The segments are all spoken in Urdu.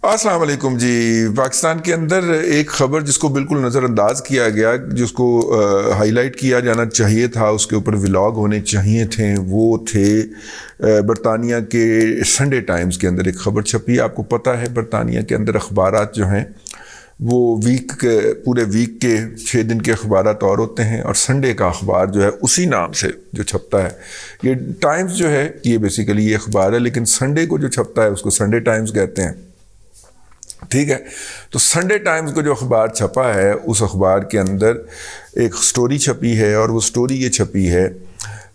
السلام علیکم جی. پاکستان کے اندر ایک خبر جس کو بالکل نظر انداز کیا گیا، جس کو ہائی لائٹ کیا جانا چاہیے تھا، اس کے اوپر ولاگ ہونے چاہیے تھے، وہ تھے برطانیہ کے سنڈے ٹائمز کے اندر ایک خبر چھپی. آپ کو پتہ ہے برطانیہ کے اندر اخبارات جو ہیں وہ پورے ویک کے 6 دن کے اخبارات اور ہوتے ہیں، اور سنڈے کا اخبار جو ہے اسی نام سے جو چھپتا ہے. یہ ٹائمز جو ہے یہ بیسیکلی یہ اخبار ہے، لیکن سنڈے کو جو چھپتا ہے اس کو سنڈے ٹائمز کہتے ہیں. ٹھیک ہے، تو سنڈے ٹائمز کو جو اخبار چھپا ہے اس اخبار کے اندر ایک سٹوری چھپی ہے، اور وہ سٹوری یہ چھپی ہے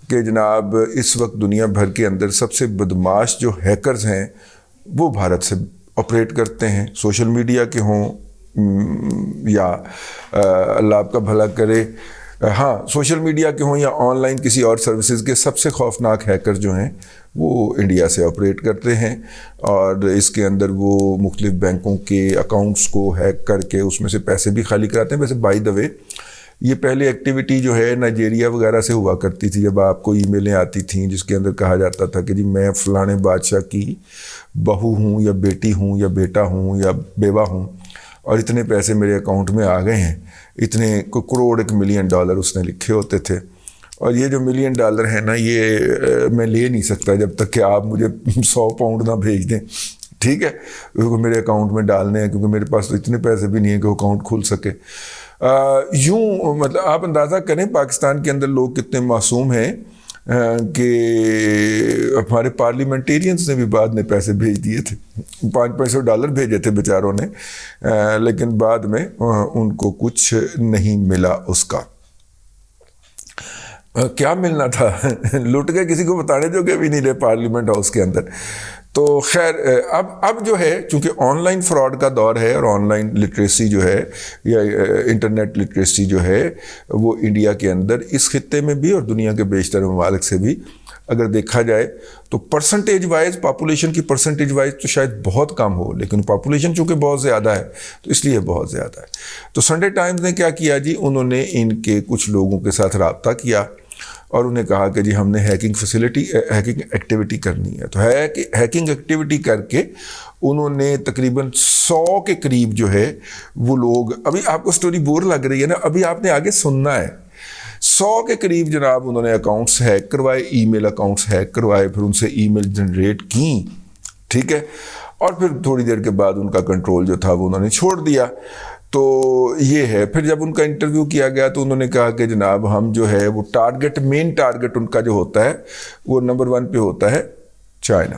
کہ جناب اس وقت دنیا بھر کے اندر سب سے بدماش جو ہیکرز ہیں وہ بھارت سے آپریٹ کرتے ہیں. سوشل میڈیا کے ہوں یا اللہ آپ کا بھلا کرے، ہاں سوشل میڈیا کے ہوں یا آن لائن کسی اور سروسز کے، سب سے خوفناک ہیکر جو ہیں وہ انڈیا سے آپریٹ کرتے ہیں. اور اس کے اندر وہ مختلف بینکوں کے اکاؤنٹس کو ہیک کر کے اس میں سے پیسے بھی خالی کراتے ہیں. ویسے بائی دا وے یہ پہلے ایکٹیویٹی جو ہے نائجیریا وغیرہ سے ہوا کرتی تھی، جب آپ کو ای میلیں آتی تھیں جس کے اندر کہا جاتا تھا کہ جی میں فلانے بادشاہ کی بہو ہوں یا بیٹی ہوں یا بیٹا ہوں یا بیوہ ہوں، اور اتنے پیسے میرے اکاؤنٹ میں آ گئے ہیں، اتنے کروڑ $1 ملین اس نے لکھے ہوتے تھے. اور یہ جو $1 ملین ہیں نا، یہ میں لے نہیں سکتا جب تک کہ آپ مجھے 100 پاؤنڈ نہ بھیج دیں. ٹھیک ہے، میرے اکاؤنٹ میں ڈالنے ہیں، کیونکہ میرے پاس تو اتنے پیسے بھی نہیں ہیں کہ وہ اکاؤنٹ کھل سکے. یوں مطلب آپ اندازہ کریں پاکستان کے اندر لوگ کتنے معصوم ہیں کہ ہمارے پارلیمنٹیرینز نے بھی بعد میں پیسے بھیج دیے تھے، $500 بھیجے تھے بیچاروں نے، لیکن بعد میں ان کو کچھ نہیں ملا. اس کا کیا ملنا تھا؟ لوٹ کے کسی کو بتانے جو کہ بھی نہیں رہے پارلیمنٹ ہاؤس کے اندر. تو خیر اب جو ہے چونکہ آن لائن فراڈ کا دور ہے، اور آن لائن لٹریسی جو ہے یا انٹرنیٹ لٹریسی جو ہے وہ انڈیا کے اندر اس خطے میں بھی اور دنیا کے بیشتر ممالک سے بھی اگر دیکھا جائے تو پرسنٹیج وائز، پاپولیشن کی پرسنٹیج وائز تو شاید بہت کم ہو، لیکن پاپولیشن چونکہ بہت زیادہ ہے تو اس لیے بہت زیادہ ہے. تو سنڈے ٹائمز نے کیا کیا جی، انہوں نے ان کے کچھ لوگوں کے ساتھ رابطہ کیا اور انہیں کہا کہ جی ہم نے ہیکنگ ایکٹیویٹی کرنی ہے. تو ہیکنگ ایکٹیویٹی کر کے انہوں نے تقریباً 100 کے قریب جو ہے وہ لوگ، ابھی آپ کو سٹوری بور لگ رہی ہے نا، ابھی آپ نے آگے سننا ہے. 100 کے قریب جناب انہوں نے اکاؤنٹس ہیک کروائے، ای میل اکاؤنٹس ہیک کروائے، پھر ان سے ای میل جنریٹ کی. ٹھیک ہے، اور پھر تھوڑی دیر کے بعد ان کا کنٹرول جو تھا وہ انہوں نے چھوڑ دیا. تو یہ ہے. پھر جب ان کا انٹرویو کیا گیا تو انہوں نے کہا کہ جناب ہم جو ہے وہ مین ٹارگٹ ان کا جو ہوتا ہے وہ نمبر 1 پہ ہوتا ہے چائنا.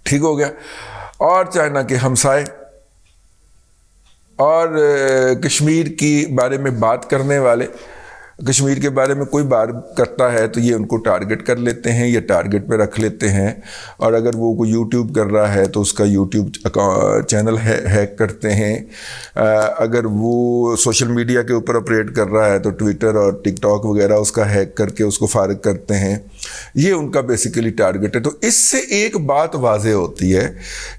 ٹھیک ہو گیا، اور چائنا کے ہمسائے، اور کشمیر کی بارے میں بات کرنے والے. کشمیر کے بارے میں کوئی بات کرتا ہے تو یہ ان کو ٹارگٹ کر لیتے ہیں، یہ ٹارگٹ پہ رکھ لیتے ہیں. اور اگر وہ کوئی یوٹیوب کر رہا ہے تو اس کا یوٹیوب چینل ہیک کرتے ہیں. اگر وہ سوشل میڈیا کے اوپر آپریٹ کر رہا ہے تو ٹویٹر اور ٹک ٹاک وغیرہ اس کا ہیک کر کے اس کو فارغ کرتے ہیں. یہ ان کا بیسیکلی ٹارگٹ ہے. تو اس سے ایک بات واضح ہوتی ہے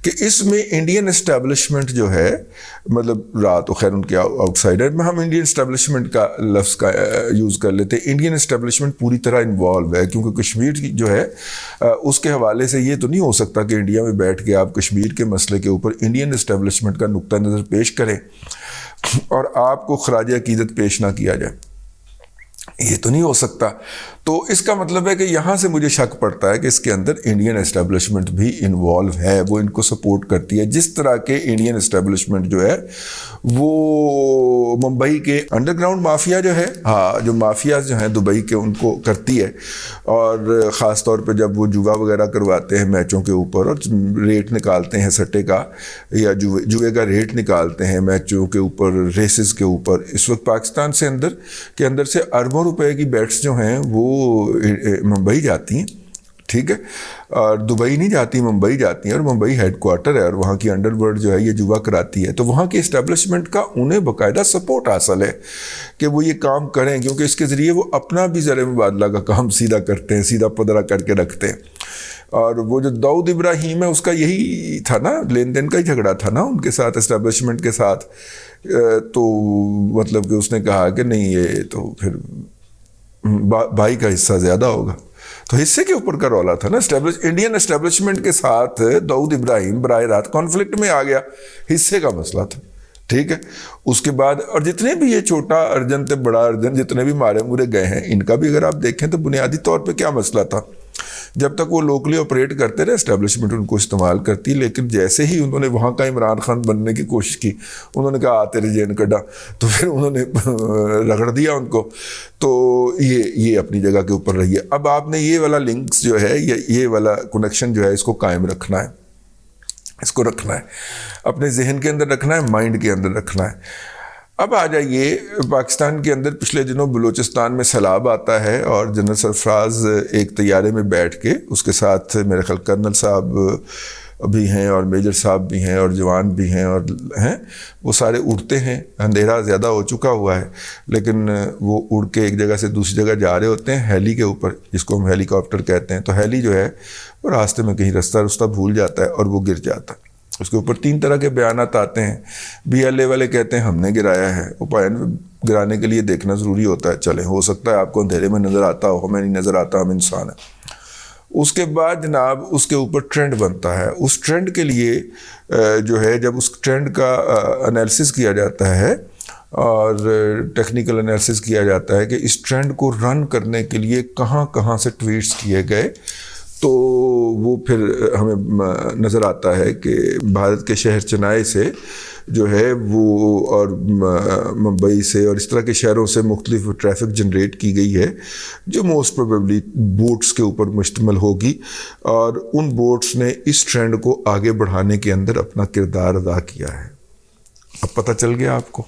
کہ اس میں انڈین اسٹیبلشمنٹ جو ہے، مطلب رات و خیر ان کے آؤٹ سائڈر میں ہم انڈین اسٹیبلشمنٹ کا لفظ کا یوز کر لیتے ہیں. انڈین اسٹیبلشمنٹ پوری طرح انوالو ہے، کیونکہ کشمیر جو ہے اس کے حوالے سے یہ تو نہیں ہو سکتا کہ انڈیا میں بیٹھ کے آپ کشمیر کے مسئلے کے اوپر انڈین اسٹیبلشمنٹ کا نقطہ نظر پیش کریں اور آپ کو خراج عقیدت پیش نہ کیا جائے. یہ تو نہیں ہو سکتا. تو اس کا مطلب ہے کہ یہاں سے مجھے شک پڑتا ہے کہ اس کے اندر انڈین اسٹیبلشمنٹ بھی انوالو ہے، وہ ان کو سپورٹ کرتی ہے. جس طرح کے انڈین اسٹیبلشمنٹ جو ہے وہ ممبئی کے انڈر گراؤنڈ مافیا جو ہے، ہاں جو مافیاز جو ہیں دبئی کے، ان کو کرتی ہے. اور خاص طور پہ جب وہ جوا وغیرہ کرواتے ہیں میچوں کے اوپر اور ریٹ نکالتے ہیں سٹے کا یا جوئے کا ریٹ نکالتے ہیں میچوں کے اوپر، ریسز کے اوپر. اس وقت پاکستان سے اندر سے اربوں روپے کی بیٹس جو ہیں وہ ممبئی جاتی ہیں. ٹھیک ہے، اور دبئی نہیں جاتی، ممبئی جاتی ہیں، اور ممبئی ہیڈ کوارٹر ہے اور وہاں کی انڈر ورلڈ جو ہے یہ جوا کراتی ہے. تو وہاں کی اسٹیبلشمنٹ کا انہیں باقاعدہ سپورٹ حاصل ہے کہ وہ یہ کام کریں، کیونکہ اس کے ذریعے وہ اپنا بھی زر مبادلہ کا کام سیدھا کرتے ہیں، سیدھا پدرا کر کے رکھتے ہیں. اور وہ جو داؤد ابراہیم ہے اس کا یہی تھا نا، لین دین کا ہی جھگڑا تھا نا ان کے ساتھ، اسٹیبلشمنٹ کے ساتھ. تو مطلب کہ اس نے کہا کہ نہیں، یہ تو پھر بھائی کا حصہ زیادہ ہوگا. تو حصے کے اوپر کا رولا تھا نا. انڈین اسٹیبلشمنٹ کے ساتھ داؤد ابراہیم براہ راست کانفلکٹ میں آ گیا, حصے کا مسئلہ تھا. ٹھیک ہے, اس کے بعد اور جتنے بھی یہ چھوٹا ارجن تھے بڑا ارجن جتنے بھی مارے مورے گئے ہیں, ان کا بھی اگر آپ دیکھیں تو بنیادی طور پہ کیا مسئلہ تھا, جب تک وہ لوکلی آپریٹ کرتے رہے اسٹیبلشمنٹ ان کو استعمال کرتی, لیکن جیسے ہی انہوں نے وہاں کا عمران خان بننے کی کوشش کی, انہوں نے کہا تیرے جین کڈا, تو پھر انہوں نے رگڑ دیا ان کو. تو یہ اپنی جگہ کے اوپر رہی ہے. اب آپ نے یہ والا لنکس جو ہے, یہ والا کنیکشن جو ہے, اس کو قائم رکھنا ہے, اس کو رکھنا ہے, اپنے ذہن کے اندر رکھنا ہے, مائنڈ کے اندر رکھنا ہے. اب آ جائیے, پاکستان کے اندر پچھلے دنوں بلوچستان میں سیلاب آتا ہے اور جنرل سرفراز ایک طیارے میں بیٹھ کے, اس کے ساتھ میرے خیال کرنل صاحب بھی ہیں اور میجر صاحب بھی ہیں اور جوان بھی ہیں اور ہیں, وہ سارے اڑتے ہیں. اندھیرا زیادہ ہو چکا ہوا ہے لیکن وہ اڑ کے ایک جگہ سے دوسری جگہ جا رہے ہوتے ہیں ہیلی کے اوپر, جس کو ہم ہیلی کاپٹر کہتے ہیں. تو ہیلی جو ہے وہ راستے میں کہیں رستہ بھول جاتا ہے اور وہ گر جاتا ہے. اس کے اوپر 3 طرح کے بیانات آتے ہیں. BLA والے کہتے ہیں ہم نے گرایا ہے, اوپائن گرانے کے لیے دیکھنا ضروری ہوتا ہے. چلیں, ہو سکتا ہے آپ کو اندھیرے میں نظر آتا ہو, ہمیں نہیں نظر آتا, ہم انسان ہیں. اس کے بعد جناب اس کے اوپر ٹرینڈ بنتا ہے. اس ٹرینڈ کے لیے جو ہے, جب اس ٹرینڈ کا انالیسس کیا جاتا ہے اور ٹیکنیکل انالیسس کیا جاتا ہے کہ اس ٹرینڈ کو رن کرنے کے لیے کہاں کہاں سے ٹویٹس کیے گئے, تو وہ پھر ہمیں نظر آتا ہے کہ بھارت کے شہر چنائی سے جو ہے وہ, اور ممبئی سے اور اس طرح کے شہروں سے مختلف ٹریفک جنریٹ کی گئی ہے جو موسٹ پروبیبلی بوٹس کے اوپر مشتمل ہوگی, اور ان بوٹس نے اس ٹرینڈ کو آگے بڑھانے کے اندر اپنا کردار ادا کیا ہے. اب پتہ چل گیا آپ کو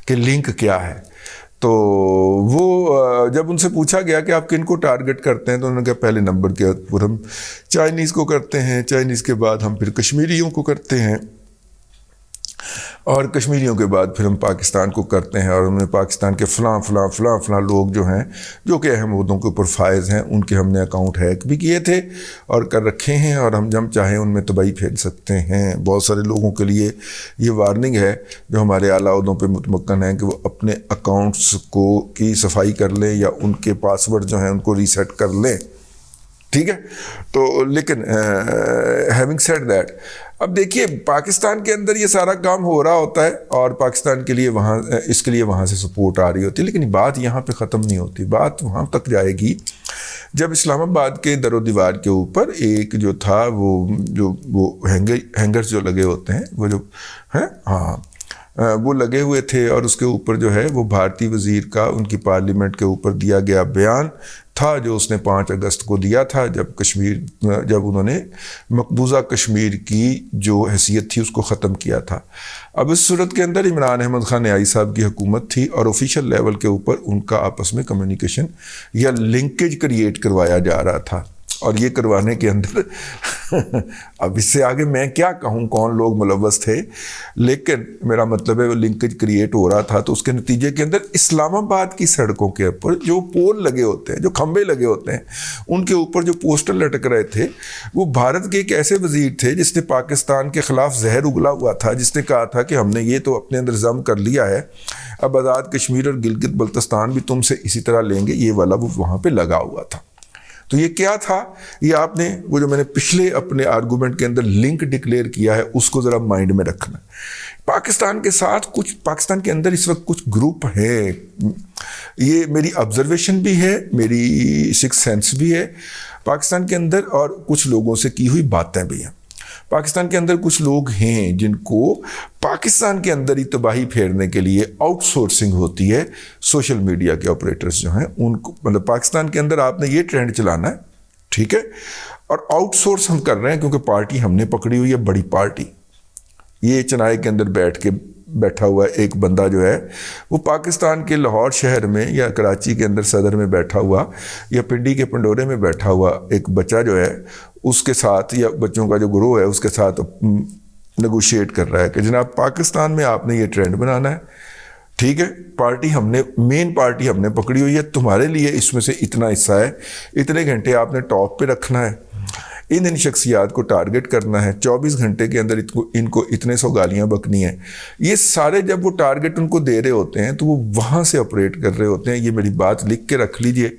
کہ لنک کیا ہے. تو وہ جب ان سے پوچھا گیا کہ آپ کن کو ٹارگٹ کرتے ہیں, تو انہوں نے کہا پہلے نمبر کے اوپر ہم چائنیز کو کرتے ہیں, چائنیز کے بعد ہم پھر کشمیریوں کو کرتے ہیں, اور کشمیریوں کے بعد پھر ہم پاکستان کو کرتے ہیں. اور ہم نے پاکستان کے فلاں لوگ جو ہیں جو کہ اہم عہدوں کے اوپر فائز ہیں, ان کے ہم نے اکاؤنٹ ہیک بھی کیے تھے اور کر رکھے ہیں, اور ہم جب چاہیں ان میں تباہی پھیل سکتے ہیں. بہت سارے لوگوں کے لیے یہ وارننگ ہے جو ہمارے اعلیٰ عہدوں پہ متمکن ہیں کہ وہ اپنے اکاؤنٹس کی صفائی کر لیں یا ان کے پاسورڈ جو ہیں ان کو ریسیٹ کر لیں. ٹھیک ہے, تو لیکن ہیونگ سیڈ دیٹ, اب دیکھیے پاکستان کے اندر یہ سارا کام ہو رہا ہوتا ہے اور پاکستان کے لیے اس کے لیے وہاں سے سپورٹ آ رہی ہوتی ہے, لیکن بات یہاں پہ ختم نہیں ہوتی. بات وہاں تک جائے گی جب اسلام آباد کے در و دیوار کے اوپر ایک جو تھا وہ ہینگرز جو لگے ہوتے ہیں, وہ جو ہیں وہ لگے ہوئے تھے, اور اس کے اوپر جو ہے وہ بھارتی وزیر کا ان کی پارلیمنٹ کے اوپر دیا گیا بیان تھا جو اس نے 5 اگست کو دیا تھا, جب انہوں نے مقبوضہ کشمیر کی جو حیثیت تھی اس کو ختم کیا تھا. اب اس صورت کے اندر عمران احمد خان نیائی صاحب کی حکومت تھی اور آفیشیل لیول کے اوپر ان کا آپس میں کمیونیکیشن یا لنکیج کریٹ کروایا جا رہا تھا, اور یہ کروانے کے اندر اب اس سے آگے میں کیا کہوں کون لوگ ملوث تھے, لیکن میرا مطلب ہے وہ لنکیج کریٹ ہو رہا تھا. تو اس کے نتیجے کے اندر اسلام آباد کی سڑکوں کے اوپر جو پول لگے ہوتے ہیں, جو کھمبے لگے ہوتے ہیں, ان کے اوپر جو پوسٹر لٹک رہے تھے, وہ بھارت کے ایک ایسے وزیر تھے جس نے پاکستان کے خلاف زہر اگلا ہوا تھا, جس نے کہا تھا کہ ہم نے یہ تو اپنے اندر ضم کر لیا ہے, اب آزاد کشمیر اور گلگت بلتستان بھی تم سے اسی طرح لیں گے. یہ والا وہ وہاں پہ لگا ہوا تھا. تو یہ کیا تھا, یہ آپ نے وہ جو میں نے پچھلے اپنے آرگومنٹ کے اندر لنک ڈکلیئر کیا ہے اس کو ذرا مائنڈ میں رکھنا. پاکستان کے ساتھ پاکستان کے اندر اس وقت کچھ گروپ ہیں, یہ میری آبزرویشن بھی ہے, میری سکس سینس بھی ہے پاکستان کے اندر, اور کچھ لوگوں سے کی ہوئی باتیں بھی ہیں. پاکستان کے اندر کچھ لوگ ہیں جن کو پاکستان کے اندر ہی تباہی پھیرنے کے لیے آؤٹ سورسنگ ہوتی ہے. سوشل میڈیا کے آپریٹرز جو ہیں ان کو, مطلب پاکستان کے اندر آپ نے یہ ٹرینڈ چلانا ہے, ٹھیک ہے, اور آؤٹ سورس ہم کر رہے ہیں کیونکہ پارٹی ہم نے پکڑی ہوئی ہے, بڑی پارٹی. یہ چنائی کے اندر بیٹھا ہوا ایک بندہ جو ہے وہ پاکستان کے لاہور شہر میں یا کراچی کے اندر صدر میں بیٹھا ہوا یا پنڈی کے پنڈورے میں بیٹھا ہوا ایک بچہ جو ہے اس کے ساتھ, یا بچوں کا جو گروہ ہے اس کے ساتھ نیگوشیٹ کر رہا ہے کہ جناب پاکستان میں آپ نے یہ ٹرینڈ بنانا ہے, ٹھیک ہے, پارٹی ہم نے, مین پارٹی ہم نے پکڑی ہوئی ہے, تمہارے لیے اس میں سے اتنا حصہ ہے, اتنے گھنٹے آپ نے ٹاپ پہ رکھنا ہے, ان شخصیات کو ٹارگٹ کرنا ہے, 24 گھنٹے کے اندر ان کو اتنے 100 گالیاں بکنی ہیں. یہ سارے جب وہ ٹارگٹ ان کو دے رہے ہوتے ہیں تو وہ وہاں سے آپریٹ کر رہے ہوتے ہیں. یہ میری بات لکھ کے رکھ لیجئے,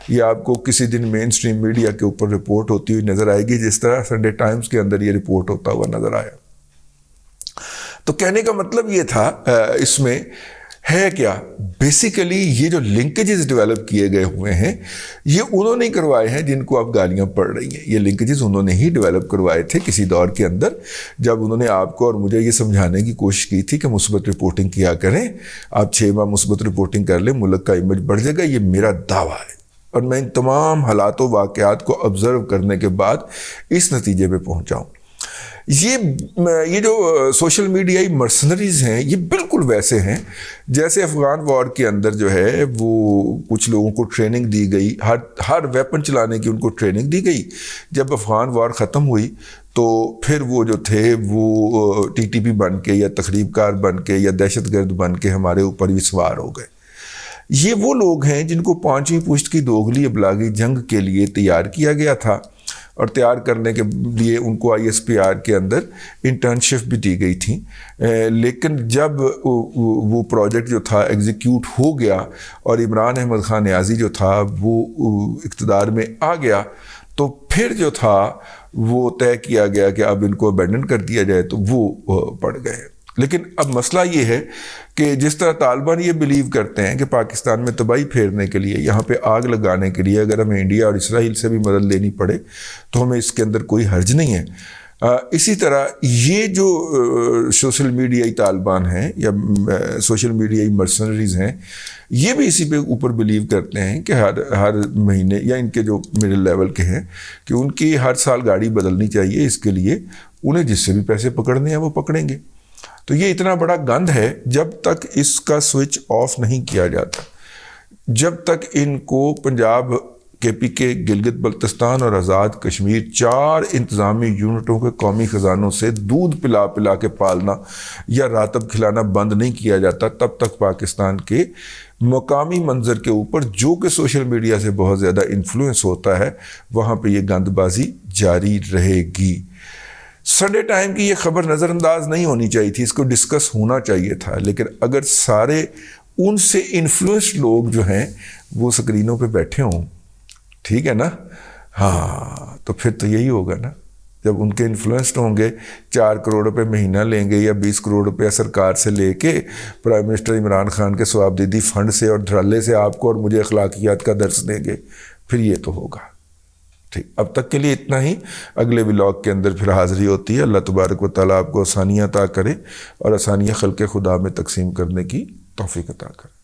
یہ آپ کو کسی دن مین سٹریم میڈیا کے اوپر رپورٹ ہوتی ہوئی نظر آئے گی, جس طرح سنڈے ٹائمز کے اندر یہ رپورٹ ہوتا ہوا نظر آیا. تو کہنے کا مطلب یہ تھا اس میں ہے کیا, بیسیکلی یہ جو لنکیجز ڈیولپ کیے گئے ہوئے ہیں یہ انہوں نے کروائے ہیں جن کو آپ گالیاں پڑ رہی ہیں. یہ لنکیجز انہوں نے ہی ڈیولپ کروائے تھے کسی دور کے اندر, جب انہوں نے آپ کو اور مجھے یہ سمجھانے کی کوشش کی تھی کہ مثبت رپورٹنگ کیا کریں, آپ 6 ماہ مثبت رپورٹنگ کر لیں, ملک کا امیج بڑھ جائے گا. یہ میرا دعویٰ ہے اور میں ان تمام حالات و واقعات کو آبزرو کرنے کے بعد اس نتیجے پہ پہنچا ہوں. یہ جو سوشل میڈیائی مرسنریز ہیں یہ بالکل ویسے ہیں جیسے افغان وار کے اندر جو ہے وہ کچھ لوگوں کو ٹریننگ دی گئی, ہر ویپن چلانے کی ان کو ٹریننگ دی گئی. جب افغان وار ختم ہوئی تو پھر وہ جو تھے وہ ٹی ٹی پی بن کے یا تخریب کار بن کے یا دہشت گرد بن کے ہمارے اوپر بھی سوار ہو گئے. یہ وہ لوگ ہیں جن کو 5ویں پشت کی دوغلی ابلاغی جنگ کے لیے تیار کیا گیا تھا, اور تیار کرنے کے لیے ان کو ISPR کے اندر انٹرنشپ بھی دی گئی تھی. لیکن جب وہ پروجیکٹ جو تھا ایگزیکیوٹ ہو گیا اور عمران احمد خان نیازی جو تھا وہ اقتدار میں آ گیا, تو پھر جو تھا وہ طے کیا گیا کہ اب ان کو ابینڈن کر دیا جائے, تو وہ پڑ گئے. لیکن اب مسئلہ یہ ہے کہ جس طرح طالبان یہ بلیو کرتے ہیں کہ پاکستان میں تباہی پھیرنے کے لیے, یہاں پہ آگ لگانے کے لیے اگر ہمیں انڈیا اور اسرائیل سے بھی مدد لینی پڑے تو ہمیں اس کے اندر کوئی حرج نہیں ہے. اسی طرح یہ جو سوشل میڈیائی طالبان ہیں یا سوشل میڈیائی مرسنریز ہیں یہ بھی اسی پہ اوپر بلیو کرتے ہیں کہ ہر مہینے یا ان کے جو مڈل لیول کے ہیں کہ ان کی ہر سال گاڑی بدلنی چاہیے, اس کے لیے انہیں جس سے بھی پیسے پکڑنے ہیں وہ پکڑیں گے. تو یہ اتنا بڑا گند ہے, جب تک اس کا سوئچ آف نہیں کیا جاتا, جب تک ان کو پنجاب KPK گلگت بلتستان اور آزاد کشمیر 4 انتظامی یونٹوں کے قومی خزانوں سے دودھ پلا پلا کے پالنا یا راتب کھلانا بند نہیں کیا جاتا, تب تک پاکستان کے مقامی منظر کے اوپر جو کہ سوشل میڈیا سے بہت زیادہ انفلوئنس ہوتا ہے وہاں پہ یہ گند بازی جاری رہے گی. سنڈے ٹائم کی یہ خبر نظر انداز نہیں ہونی چاہیے تھی, اس کو ڈسکس ہونا چاہیے تھا, لیکن اگر سارے ان سے انفلوئنسڈ لوگ جو ہیں وہ سکرینوں پہ بیٹھے ہوں, ٹھیک ہے نا, ہاں تو پھر تو یہی ہوگا نا. جب ان کے انفلوئنسڈ ہوں گے, 4 کروڑ روپے مہینہ لیں گے یا 20 کروڑ روپے سرکار سے لے کے پرائم منسٹر عمران خان کے ثوابدیدی فنڈ سے اور دھڑلے سے آپ کو اور مجھے اخلاقیات کا درس دیں گے, پھر یہ تو ہوگا. ٹھیک, اب تک کے لیے اتنا ہی. اگلے ولاگ کے اندر پھر حاضری ہوتی ہے. اللہ تبارک و تعالیٰ آپ کو آسانیاں عطا کرے اور آسانیاں خلق خدا میں تقسیم کرنے کی توفیق عطا کرے.